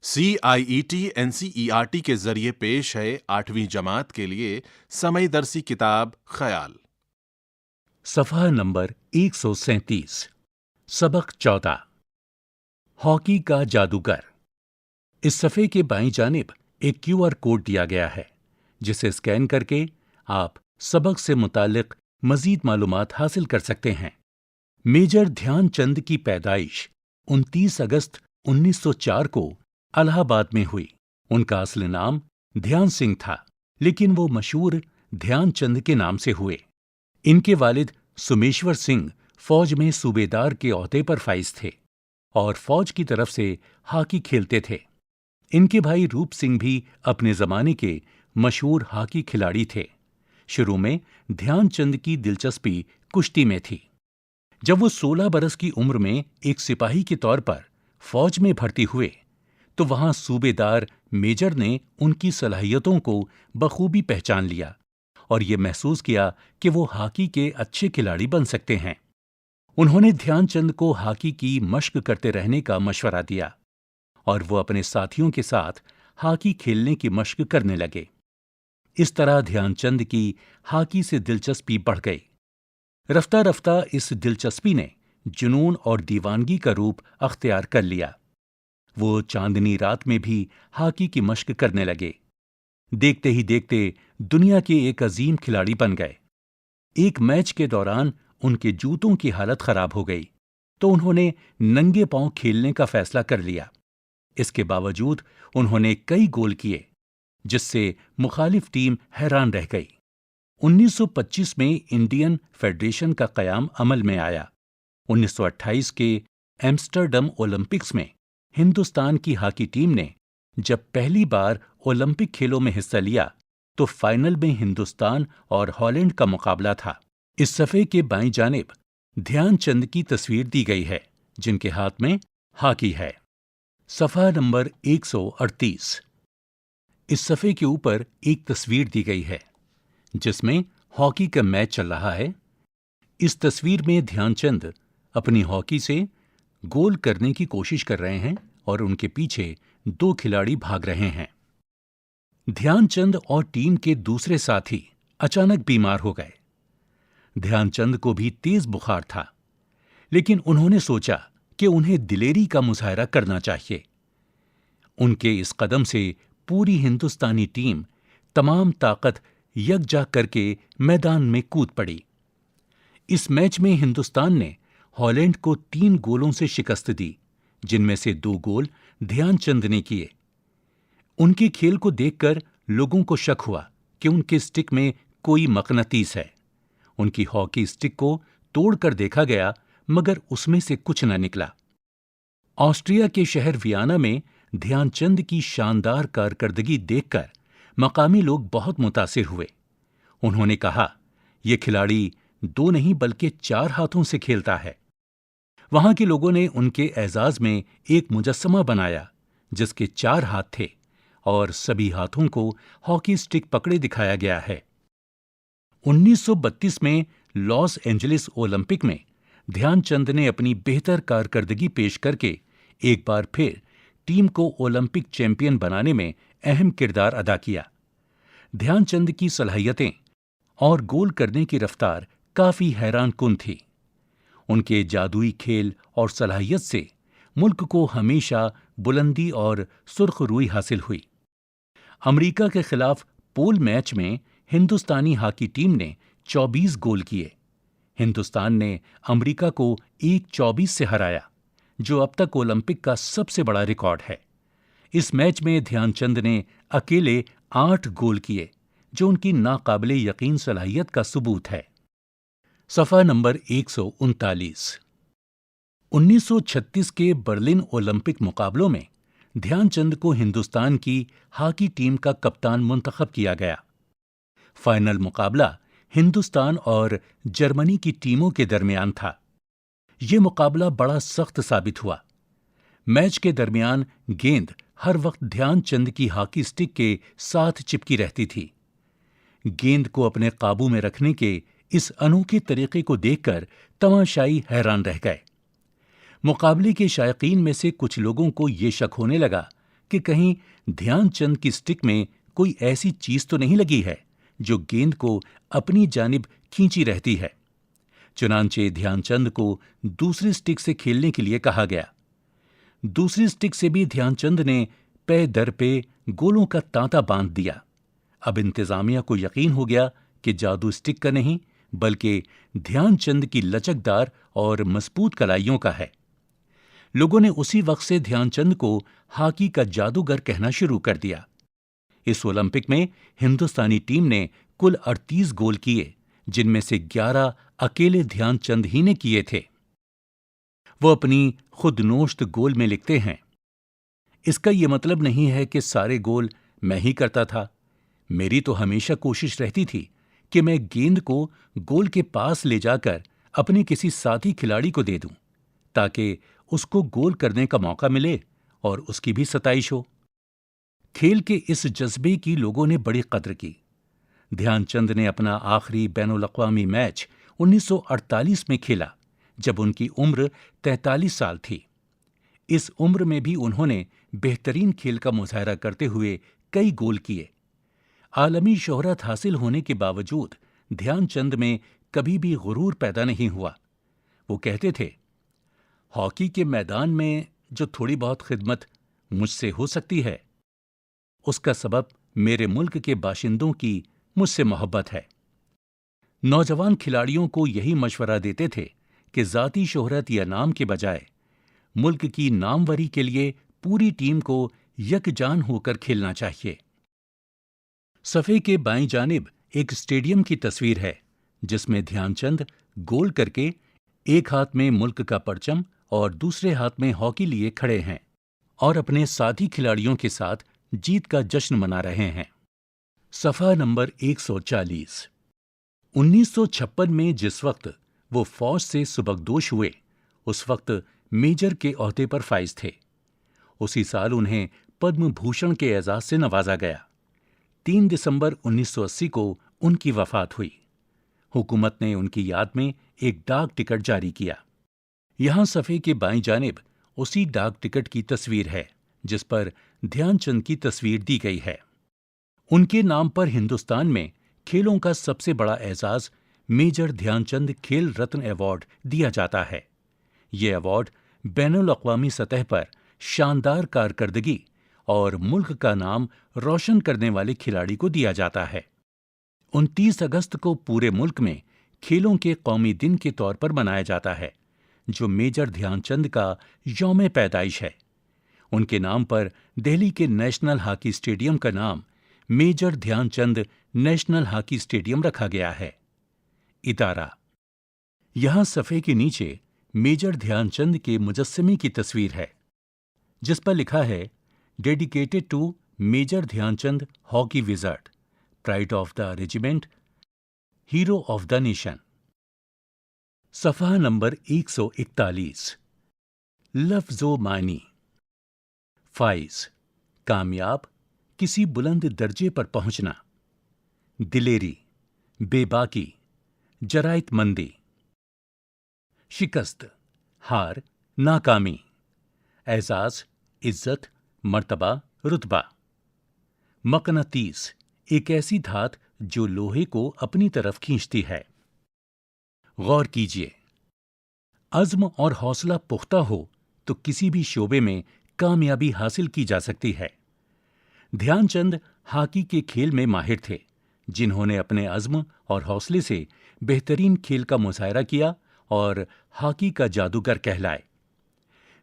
CIET NCERT के जरिए पेश है 8वीं जमात के लिए समयदर्शी किताब ख्याल। सफ़ा नंबर 137। सबक 14। हॉकी का जादूगर। इस सफ़े के बाईं जानिब एक QR कोड दिया गया है, जिसे स्कैन करके आप सबक से मुतालिक मजीद मालूमात हासिल कर सकते हैं। मेजर ध्यानचंद की पैदाइश 29 अगस्त 1904 को इलाहाबाद में हुई। उनका असली नाम ध्यान सिंह था, लेकिन वो मशहूर ध्यानचंद के नाम से हुए। इनके वालिद सुमेश्वर सिंह फौज में सूबेदार के ओहदे पर फाइज थे और फौज की तरफ से हॉकी खेलते थे। इनके भाई रूप सिंह भी अपने जमाने के मशहूर हॉकी खिलाड़ी थे। शुरू में ध्यानचंद की दिलचस्पी कुश्ती में थी। जब वो 16 बरस की उम्र में एक सिपाही के तौर पर फौज में भर्ती हुए, तो वहां सूबेदार मेजर ने उनकी सलाहियतों को बखूबी पहचान लिया और ये महसूस किया कि वो हॉकी के अच्छे खिलाड़ी बन सकते हैं। उन्होंने ध्यानचंद को हॉकी की मशक करते रहने का मशवरा दिया और वो अपने साथियों के साथ हॉकी खेलने की मशक करने लगे। इस तरह ध्यानचंद की हॉकी से दिलचस्पी बढ़ गई। रफ्ता रफ्ता इस दिलचस्पी ने जुनून और दीवानगी का रूप अख्तियार कर लिया। वो चांदनी रात में भी हॉकी की मशक करने लगे। देखते ही देखते दुनिया के एक अजीम खिलाड़ी बन गए। एक मैच के दौरान उनके जूतों की हालत खराब हो गई, तो उन्होंने नंगे पांव खेलने का फैसला कर लिया। इसके बावजूद उन्होंने कई गोल किए, जिससे मुखालिफ टीम हैरान रह गई। 1925 में इंडियन फेडरेशन का कयाम अमल में आया। 1928 के एम्स्टर्डम ओलंपिक्स में हिंदुस्तान की हॉकी टीम ने जब पहली बार ओलंपिक खेलों में हिस्सा लिया, तो फाइनल में हिंदुस्तान और हॉलैंड का मुकाबला था। इस सफ़े के बाईं जानिब ध्यानचंद की तस्वीर दी गई है, जिनके हाथ में हॉकी है। सफ़ा नंबर 138। इस सफ़े के ऊपर एक तस्वीर दी गई है, जिसमें हॉकी का मैच चल रहा है। इस तस्वीर में ध्यानचंद अपनी हॉकी से गोल करने की कोशिश कर रहे हैं और उनके पीछे 2 खिलाड़ी भाग रहे हैं। ध्यानचंद और टीम के दूसरे साथी अचानक बीमार हो गए। ध्यानचंद को भी तेज बुखार था, लेकिन उन्होंने सोचा कि उन्हें दिलेरी का मुजाहरा करना चाहिए। उनके इस कदम से पूरी हिंदुस्तानी टीम तमाम ताकत यकजा करके मैदान में कूद पड़ी। इस मैच में हिंदुस्तान ने हॉलैंड को 3 गोलों से शिकस्त दी, जिनमें से 2 गोल ध्यानचंद ने किए। उनके खेल को देखकर लोगों को शक हुआ कि उनके स्टिक में कोई मकनतीस है। उनकी हॉकी स्टिक को तोड़कर देखा गया, मगर उसमें से कुछ न निकला। ऑस्ट्रिया के शहर वियना में ध्यानचंद की शानदार कारकर्दगी देखकर मकामी लोग बहुत मुतासिर हुए। उन्होंने कहा, यह खिलाड़ी 2 नहीं बल्कि 4 हाथों से खेलता है। वहां के लोगों ने उनके एजाज में एक मुजस्समा बनाया, जिसके 4 हाथ थे और सभी हाथों को हॉकी स्टिक पकड़े दिखाया गया है। 1932 में लॉस एंजलिस ओलंपिक में ध्यानचंद ने अपनी बेहतर कारकर्दगी पेश करके एक बार फिर टीम को ओलंपिक चैंपियन बनाने में अहम किरदार अदा किया। ध्यानचंद की सलाहियतें और गोल करने की रफ्तार काफी हैरानकुन थी। उनके जादुई खेल और सलाहियत से मुल्क को हमेशा बुलंदी और सुर्खरुई हासिल हुई। अमेरिका के खिलाफ पोल मैच में हिंदुस्तानी हॉकी टीम ने 24 गोल किए। हिंदुस्तान ने अमेरिका को 1-24 से हराया, जो अब तक ओलंपिक का सबसे बड़ा रिकॉर्ड है। इस मैच में ध्यानचंद ने अकेले 8 गोल किए, जो उनकी नाकाबिले यकीन सलाहियत का सबूत है। सफ़ा नंबर 139। 1936 के बर्लिन ओलंपिक मुकाबलों में ध्यानचंद को हिंदुस्तान की हॉकी टीम का कप्तान मुंतखब किया गया। फाइनल मुकाबला हिंदुस्तान और जर्मनी की टीमों के दरमियान था। यह मुकाबला बड़ा सख्त साबित हुआ। मैच के दरमियान गेंद हर वक्त ध्यानचंद की हॉकी स्टिक के साथ चिपकी रहती थी। गेंद को अपने काबू में रखने के इस अनोखे तरीके को देखकर तमाशाई हैरान रह गए। मुकाबले के शायकीन में से कुछ लोगों को ये शक होने लगा कि कहीं ध्यानचंद की स्टिक में कोई ऐसी चीज तो नहीं लगी है जो गेंद को अपनी जानिब खींची रहती है। चुनांचे ध्यानचंद को दूसरी स्टिक से खेलने के लिए कहा गया। दूसरी स्टिक से भी ध्यानचंद ने पे दर पे गोलों का तांता बांध दिया। अब इंतजामिया को यकीन हो गया कि जादू स्टिक का नहीं बल्कि ध्यानचंद की लचकदार और मजबूत कलाइयों का है। लोगों ने उसी वक्त से ध्यानचंद को हॉकी का जादूगर कहना शुरू कर दिया। इस ओलंपिक में हिंदुस्तानी टीम ने कुल 38 गोल किए, जिनमें से 11 अकेले ध्यानचंद ही ने किए थे। वो अपनी खुदनोश्त गोल में लिखते हैं, इसका यह मतलब नहीं है कि सारे गोल मैं ही करता था। मेरी तो हमेशा कोशिश रहती थी कि मैं गेंद को गोल के पास ले जाकर अपने किसी साथी खिलाड़ी को दे दूं, ताकि उसको गोल करने का मौका मिले और उसकी भी सताइश हो। खेल के इस जज्बे की लोगों ने बड़ी कद्र की। ध्यानचंद ने अपना आखिरी बैनुल-अक़वामी मैच 1948 में खेला, जब उनकी उम्र 43 साल थी। इस उम्र में भी उन्होंने बेहतरीन खेल का मुजाहरा करते हुए कई गोल किए। आलमी शोहरत हासिल होने के बावजूद ध्यानचंद में कभी भी गुरूर पैदा नहीं हुआ। वो कहते थे, हॉकी के मैदान में जो थोड़ी बहुत खिदमत मुझसे हो सकती है, उसका सबब मेरे मुल्क के बाशिंदों की मुझसे मोहब्बत है। नौजवान खिलाड़ियों को यही मशवरा देते थे कि जाती शोहरत या नाम के बजाय मुल्क की नामवरी के लिए पूरी टीम को यकजान होकर खेलना चाहिए। सफ़े के बाईं जानिब एक स्टेडियम की तस्वीर है, जिसमें ध्यानचंद गोल करके एक हाथ में मुल्क का परचम और दूसरे हाथ में हॉकी लिए खड़े हैं और अपने साथी खिलाड़ियों के साथ जीत का जश्न मना रहे हैं। सफ़ा नंबर 140। 1956 में जिस वक्त वो फौज से सुबकदोश हुए, उस वक्त मेजर के ओहदे पर फाइज थे। उसी साल उन्हें पद्म भूषण के एजाज से नवाजा गया। 3 दिसंबर 1980 को उनकी वफात हुई। हुकूमत ने उनकी याद में एक डाक टिकट जारी किया। यहां सफ़े के बाईं जानिब उसी डाक टिकट की तस्वीर है जिस पर ध्यानचंद की तस्वीर दी गई है। उनके नाम पर हिंदुस्तान में खेलों का सबसे बड़ा एजाज मेजर ध्यानचंद खेल रत्न अवार्ड दिया जाता है। ये अवार्ड बैनुल-अक़वामी सतह पर शानदार कारकर्दगी और मुल्क का नाम रोशन करने वाले खिलाड़ी को दिया जाता है। 29 अगस्त को पूरे मुल्क में खेलों के कौमी दिन के तौर पर मनाया जाता है, जो मेजर ध्यानचंद का यौम पैदाइश है। उनके नाम पर दिल्ली के नेशनल हॉकी स्टेडियम का नाम major Dhyanchand national hockey stadium रखा गया है। इदारा। यहां सफ़े के नीचे मेजर ध्यानचंद के मुजस्समे की तस्वीर है, जिस पर लिखा है, dedicated to major Dhyanchand hockey wizard, pride of the regiment, hero of the nation. सफ़ा नंबर 141। लफ्ज़ो मानी। फाइज, कामयाब, किसी बुलंद दर्जे पर पहुंचना। दिलेरी, बेबाकी, जरायतमंदी। शिकस्त, हार, नाकामी। एजाज, इज्जत, मर्तबा, रुतबा। मकनातीस, एक ऐसी धात जो लोहे को अपनी तरफ खींचती है। गौर कीजिए, अज़्म और हौसला पुख्ता हो तो किसी भी शोबे में कामयाबी हासिल की जा सकती है। ध्यानचंद हॉकी के खेल में माहिर थे, जिन्होंने अपने अज़्म और हौसले से बेहतरीन खेल का मुजाहरा किया और हॉकी का जादूगर कहलाए।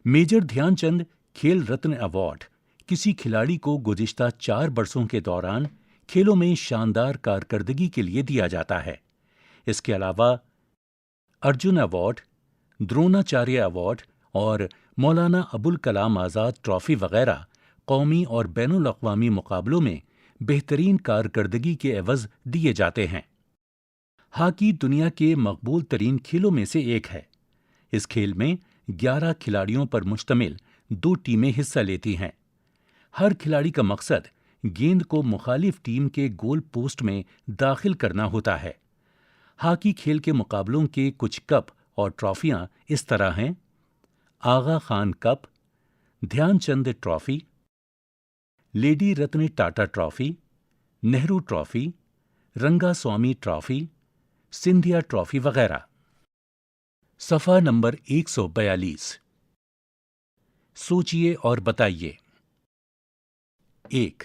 मेजर ध्यानचंद खेल रत्न अवार्ड किसी खिलाड़ी को गुज़िश्ता 4 बरसों के दौरान खेलों में शानदार कारकर्दगी के लिए दिया जाता है। इसके अलावा अर्जुन अवार्ड, द्रोणाचार्य अवार्ड और मौलाना अबुल कलाम आज़ाद ट्रॉफी वगैरह कौमी और बैनुल-अक़वामी मुकाबलों में बेहतरीन कारकर्दगी के एवज़ दिए जाते हैं। हॉकी दुनिया के मकबूल तरीन खेलों में से एक है। इस खेल में 11 खिलाड़ियों पर मुश्तमिल 2 टीमें हिस्सा लेती हैं। हर खिलाड़ी का मकसद गेंद को मुखालिफ टीम के गोल पोस्ट में दाखिल करना होता है। हॉकी खेल के मुकाबलों के कुछ कप और ट्रॉफियां इस तरह हैं: Aga Khan cup, Dhyanchand trophy, lady Ratan Tata trophy, Nehru trophy, Rangaswami trophy, Scindia trophy वगैरह। सफा नंबर 142। सोचिए और बताइए। 1.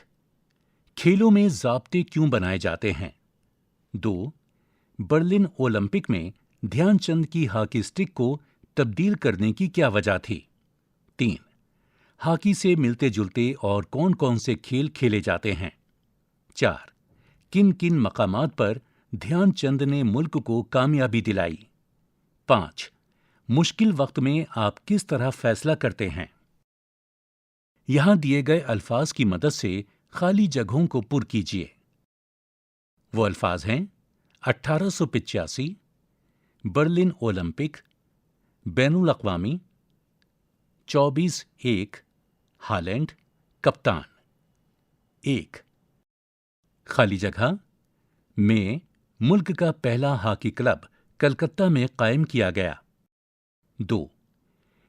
खेलों में ज़ाब्ते क्यों बनाए जाते हैं? 2. बर्लिन ओलंपिक में ध्यानचंद की हॉकी स्टिक को तब्दील करने की क्या वजह थी? 3. हॉकी से मिलते जुलते और कौन कौन से खेल खेले जाते हैं? 4. किन किन मकामात पर ध्यानचंद ने मुल्क को कामयाबी दिलाई? 5. मुश्किल वक्त में आप किस तरह फैसला करते हैं? यहां दिए गए अल्फाज की मदद से खाली जगहों को पुर कीजिए। वो अल्फाज हैं 1885, बर्लिन ओलंपिक, बैनुल अक़वामी, 24/1, हालैंड, कप्तान। 1. खाली जगह में मुल्क का पहला हॉकी क्लब कलकत्ता में कायम किया गया। 2.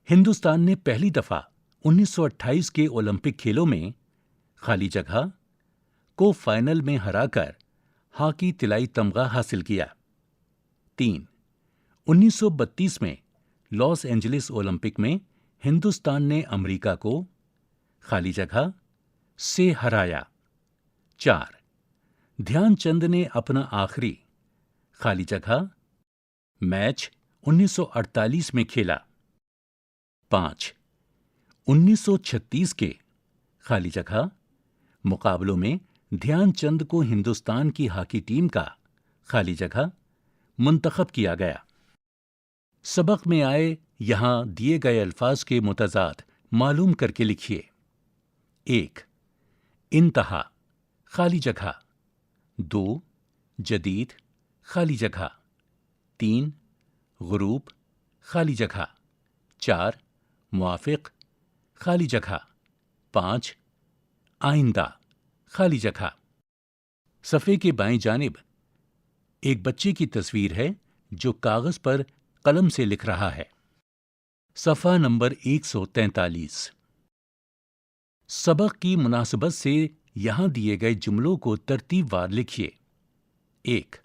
हिंदुस्तान ने पहली दफा 1928 के ओलंपिक खेलों में खाली जगह को फाइनल में हराकर हॉकी तिलाई तमगा हासिल किया। 3. 1932 में लॉस एंजलिस ओलंपिक में हिंदुस्तान ने अमेरिका को खाली जगह से हराया। 4. ध्यानचंद ने अपना आखिरी खाली जगह मैच 1948 में खेला। 5. 1936 के खाली जगह मुकाबलों में ध्यानचंद को हिंदुस्तान की हॉकी टीम का खाली जगह मुंतखब किया गया। सबक में आए यहां दिए गए अल्फाज के मुतजाद मालूम करके लिखिए। 1. इंतहा खाली जगह। 2. जदीद खाली जगह। 3. गुरूब खाली जगह। 4. मुआफिक खाली जगह। 5. आइंदा खाली जगह। सफ़े के बाईं जानिब एक बच्चे की तस्वीर है जो कागज पर कलम से लिख रहा है। सफ़ा नंबर 143। सबक की मुनासबत से यहां दिए गए जुमलों को तरतीबवार लिखिए। 1.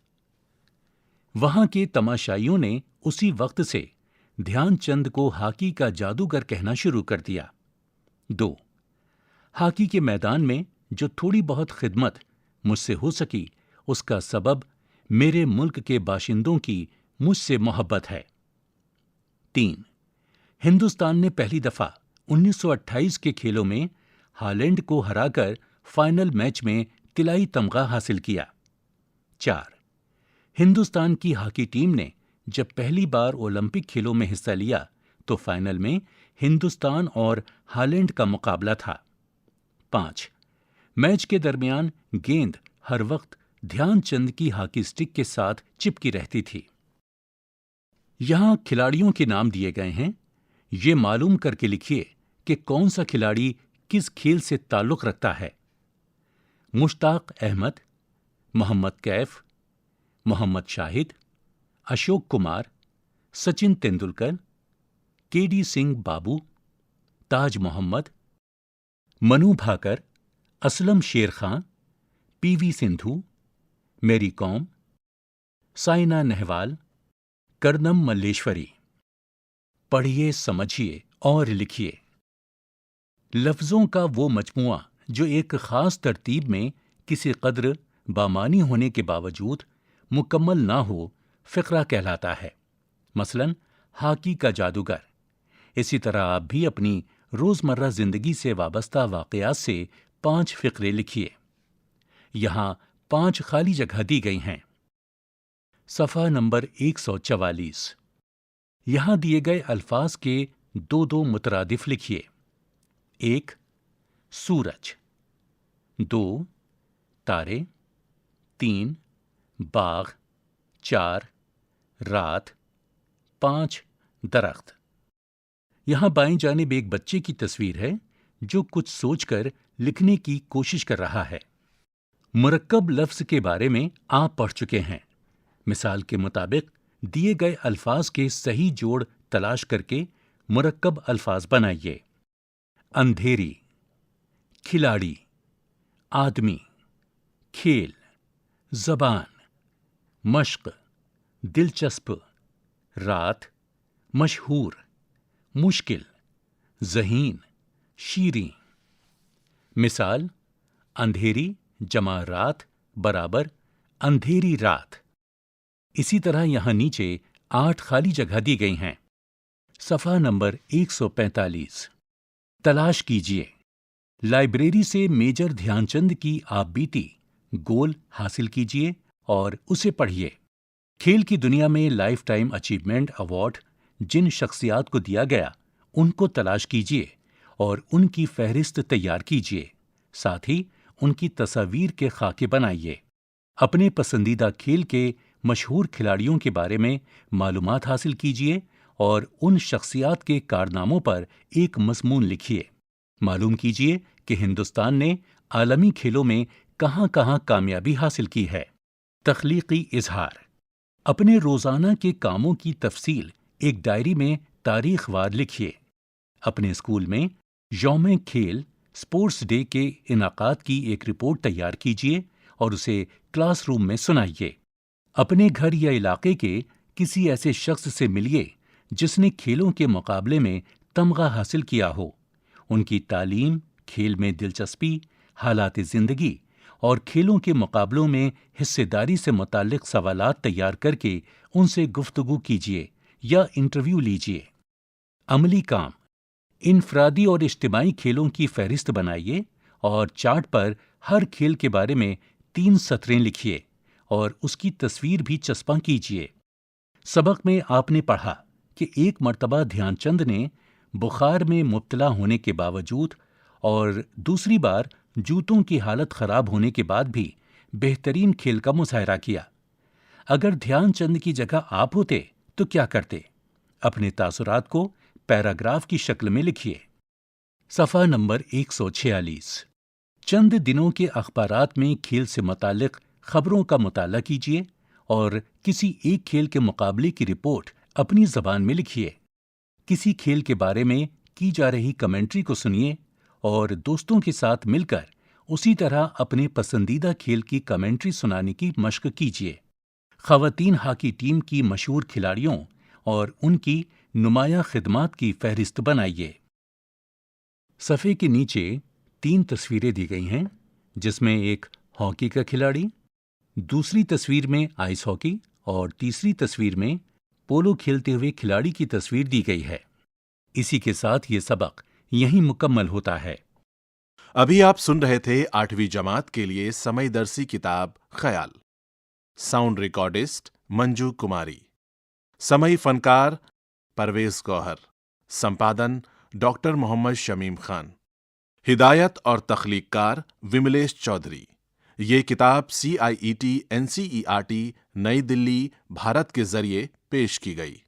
वहां के तमाशाइयों ने उसी वक्त से ध्यानचंद को हॉकी का जादूगर कहना शुरू कर दिया। 2. हॉकी के मैदान में जो थोड़ी बहुत खिदमत मुझसे हो सकी उसका सबब मेरे मुल्क के बाशिंदों की मुझसे मोहब्बत है। 3. हिंदुस्तान ने पहली दफा 1928 के खेलों में हालैंड को हराकर फाइनल मैच में तिलाई तमगा हासिल किया। 4. हिंदुस्तान की हॉकी टीम ने जब पहली बार ओलंपिक खेलों में हिस्सा लिया तो फाइनल में हिंदुस्तान और हालैंड का मुकाबला था। 5. मैच के दरमियान गेंद हर वक्त ध्यानचंद की हॉकी स्टिक के साथ चिपकी रहती थी। यहां खिलाड़ियों के नाम दिए गए हैं। ये मालूम करके लिखिए कि कौन सा खिलाड़ी किस खेल से ताल्लुक रखता है। Mushtaq Ahmed, Mohammad Kaif, Mohammad Shahid, Ashok Kumar, Sachin Tendulkar, KD Singh Babu, Taj Mohammad, Manu Bhaker, Aslam Sher Khan, PV Sindhu, Mary Kom, Saina Nehwal, Karnam Malleswari. पढ़िए, समझिए और लिखिए। लफ्ज़ों का वो मजमुआ जो एक ख़ास तरतीब में किसी कद्र बामानी होने के बावजूद मुकम्मल ना हो, फ़िक्रा कहलाता है। मसलन हॉकी का जादूगर। इसी तरह आप भी अपनी रोज़मर्रा ज़िंदगी से वाबस्ता वाक़यात से 5 फ़िक्रे लिखिए। यहाँ 5 खाली जगह दी गई हैं। सफ़ा नंबर 144। यहाँ दिए गए अल्फाज के 2 मुतरादिफ लिखिए। 1. सूरज। 2. तारे। 3. बाग। 4. रात। 5. दरख्त। यहाँ बाईं जानिब एक बच्चे की तस्वीर है जो कुछ सोचकर लिखने की कोशिश कर रहा है। मुरक्कब लफ्ज़ के बारे में आप पढ़ चुके हैं। मिसाल के मुताबिक दिए गए अल्फाज के सही जोड़ तलाश करके मुरक्कब अल्फाज बनाइए। अंधेरी, खिलाड़ी, आदमी, खेल, जबान, मश्क, दिलचस्प, रात, मशहूर, मुश्किल, ज़हीन, शीरीं। मिसाल, अंधेरी जमा रात बराबर अंधेरी रात। इसी तरह यहां नीचे 8 खाली जगह दी गई हैं। सफ़ा नंबर 145। तलाश कीजिए। लाइब्रेरी से मेजर ध्यानचंद की आप बीती गोल हासिल कीजिए और उसे पढ़िए। खेल की दुनिया में लाइफ टाइम अचीवमेंट अवार्ड जिन शख्सियात को दिया गया उनको तलाश कीजिए और उनकी फहरिस्त तैयार कीजिए। साथ ही उनकी तस्वीर के खाके बनाइए। अपने पसंदीदा खेल के मशहूर खिलाड़ियों के बारे में मालूमात हासिल कीजिए और उन शख्सियात के कारनामों पर एक मज़मून लिखिए। मालूम कीजिए कि हिंदुस्तान ने आलमी खेलों में कहां-कहां कामयाबी हासिल की है। तख्लीकी इजहार। अपने रोजाना के कामों की तफसील एक डायरी में तारीखवार लिखिए। अपने स्कूल में यौम खेल स्पोर्ट्स डे के इनाकात की एक रिपोर्ट तैयार कीजिए और उसे क्लासरूम में सुनाइए। अपने घर या इलाके के किसी ऐसे शख्स से मिलिए जिसने खेलों के मुकाबले में तमगा हासिल किया हो। उनकी तालीम, खेल में दिलचस्पी, हालात ज़िंदगी और खेलों के मुकाबलों में हिस्सेदारी से मुताल्लिक सवालात तैयार करके उनसे गुफ्तगू कीजिए या इंटरव्यू लीजिए। अमली काम। इनफरादी और इज्तिमाई खेलों की फहरिस्त बनाइए और चार्ट पर हर खेल के बारे में 3 सतरें लिखिए और उसकी तस्वीर भी चस्पा कीजिए। सबक में आपने पढ़ा कि एक मर्तबा ध्यानचंद ने बुखार में मुब्तला होने के बावजूद और दूसरी बार जूतों की हालत खराब होने के बाद भी बेहतरीन खेल का मुजाहरा किया। अगर ध्यानचंद की जगह आप होते तो क्या करते? अपने तासुरात को पैराग्राफ की शक्ल में लिखिए। सफ़ा नंबर 146। चंद दिनों के अखबारात में खेल से मुताल्लिक खबरों का मुताला कीजिए और किसी एक खेल के मुकाबले की रिपोर्ट अपनी ज़बान में लिखिए। किसी खेल के बारे में की जा रही कमेंट्री को सुनिए और दोस्तों के साथ मिलकर उसी तरह अपने पसंदीदा खेल की कमेंट्री सुनाने की मशक कीजिए। ख़वातीन हॉकी टीम की मशहूर खिलाड़ियों और उनकी नुमाया खिदमात की फहरिस्त बनाइए। सफ़े के नीचे 3 तस्वीरें दी गई हैं, जिसमें एक हॉकी का खिलाड़ी, दूसरी तस्वीर में आइस हॉकी और तीसरी तस्वीर में पोलो खेलते हुए खिलाड़ी की तस्वीर दी गई है। इसी के साथ ये सबक यहीं मुकम्मल होता है। अभी आप सुन रहे थे 8वीं जमात के लिए समयदर्शी किताब ख्याल। साउंड रिकॉर्डिस्ट मंजू कुमारी। समई फनकार परवेज गौहर। संपादन डॉक्टर मोहम्मद शमीम खान। हिदायत और तख्लीककार विमलेश चौधरी। ये किताब CIET NCERT नई दिल्ली भारत के जरिए पेश की गई।